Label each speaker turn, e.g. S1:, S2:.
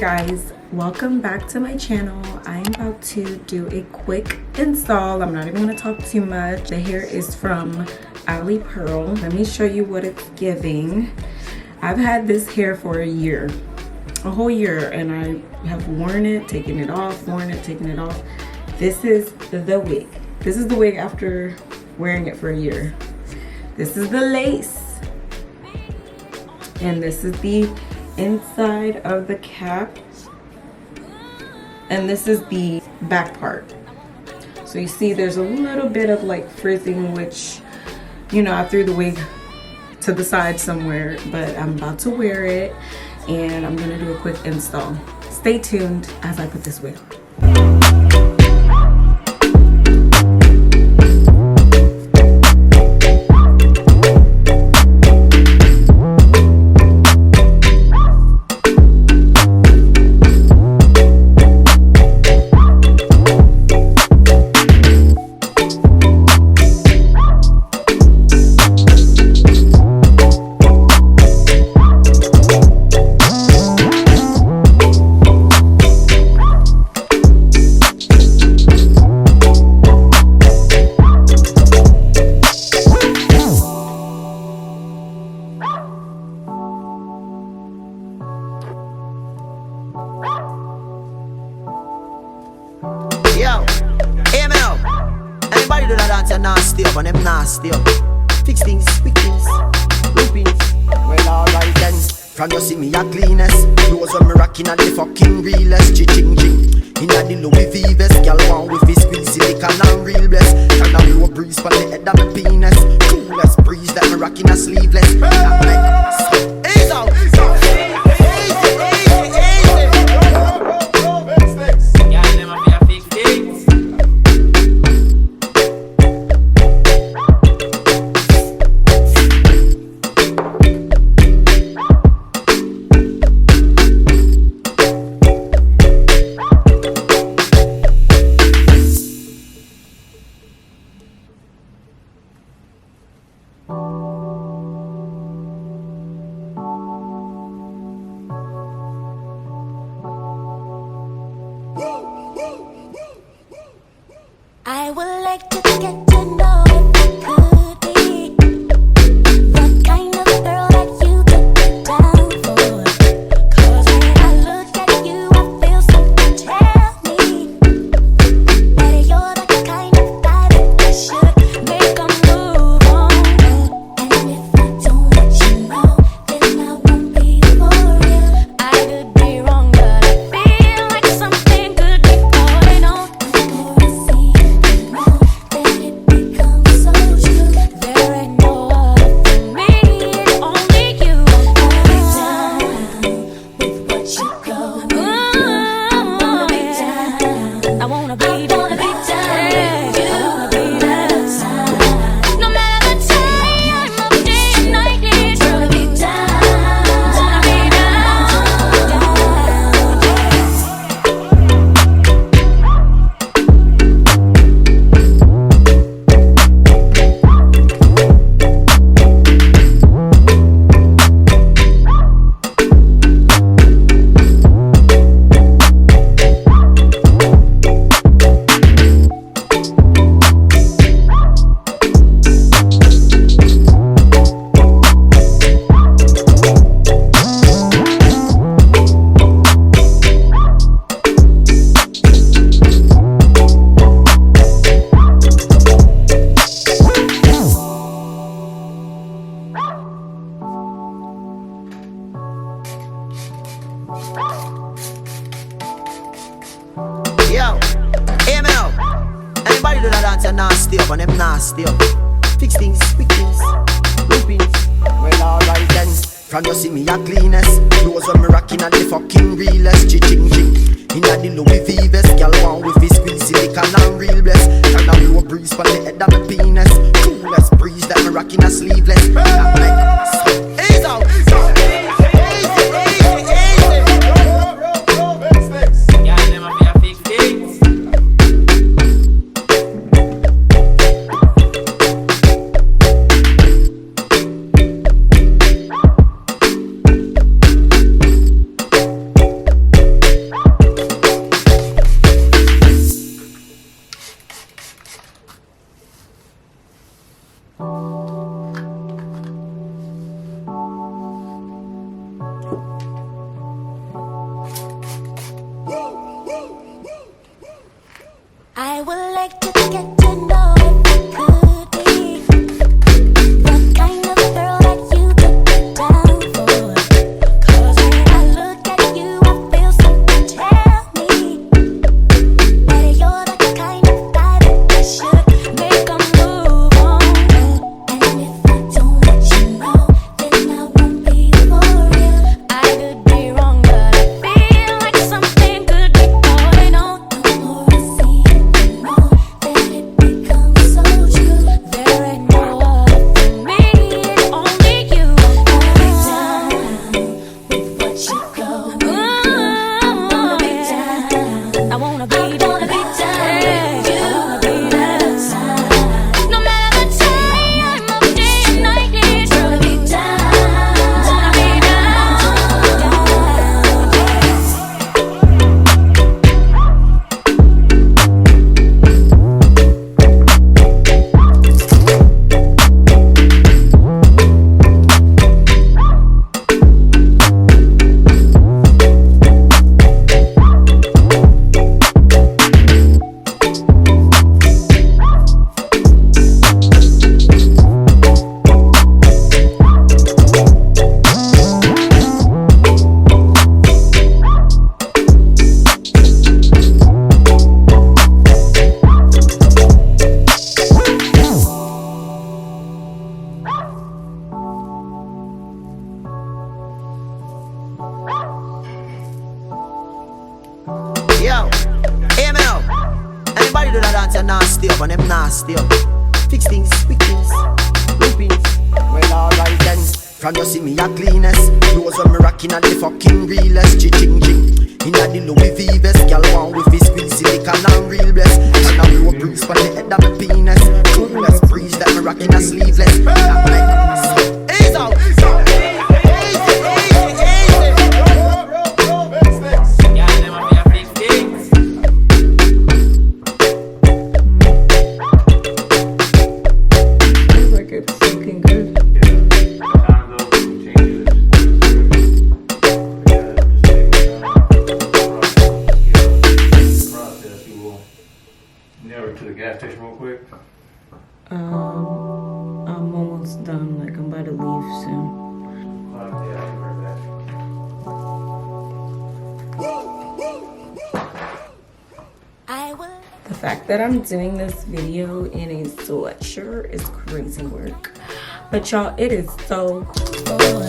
S1: guys, welcome back to my channel. I'm about to do a quick install. I'm not even going to talk too much. The hair is from Alipearl. Let me show you what it's giving. I've had this hair for a whole year, and I have worn it, taken it off, worn it, taken it off. This is the wig. This is the wig after wearing it for a year. This is the lace, and this is the inside of the cap, and this is the back part. So you see there's a little bit of like frizzing, which, you know, I threw the wig to the side somewhere, but I'm about to wear it and I'm gonna do a quick install. Stay tuned as I put this wig on.
S2: Yo, hear me now. Anybody do that dance and nasty up and them nasty up. Fix things, quick things, loopings. Well, alright then. From you see me a cleanest. Clothes when me rocking at the fucking realest. Ching. Inna the Louis V vest. Girl want with his squeeze silicone and real bless. Can a blow breeze for the head of my penis. Coolest breeze that me rocking a sleeveless. Ease out.
S3: I would like to get to know if I could be the kind of girl that you could be down for. 'Cause when I look at you, I feel something tell me that you're the kind of guy that I should make a move on. And if I don't let you know, then I won't be for real. I could be wrong, but I feel like something could be going on. Before I see it, know that it becomes so true. There ain't no other for me, it's only you. I wanna be down with what you go. I wanna be down. No matter the time of day and night, it's wanna be down. Wanna be
S2: Yo, hear me now. Anybody do that dance and nasty up and them nasty up. Fix things, quick things, loopings. Well, alright then. From you see me a cleanest. Clothes when me rocking at the fucking realest. Ching. Inna the Louis V vest. Girl want with his squeeze silicone and real bless. Can a blow breeze for the head of my penis. Coolest breeze that me rocking a sleeveless. Ease out. you not stay up and them not stay up. Fix things, quick things, looping. Well, alright then. From you see me a cleanest. Clothes when me rocking at the fucking realest. Ching. Inna the Louis V vest, girl want with his squeeze silicone and real bless. And a blue bruise for the head of my penis. Coolness breeze that me rocking a sleeveless. Ease out, easy.
S4: Yeah, them have to fix things.
S1: Looks like it's looking good.
S4: To the gas station real quick.
S1: I'm almost done. Like I'm about to leave soon.
S4: Yeah, I'll be right back.
S3: I will.
S1: The fact that I'm doing this video in a sweatshirt is crazy work. But y'all, it is so
S3: Oh,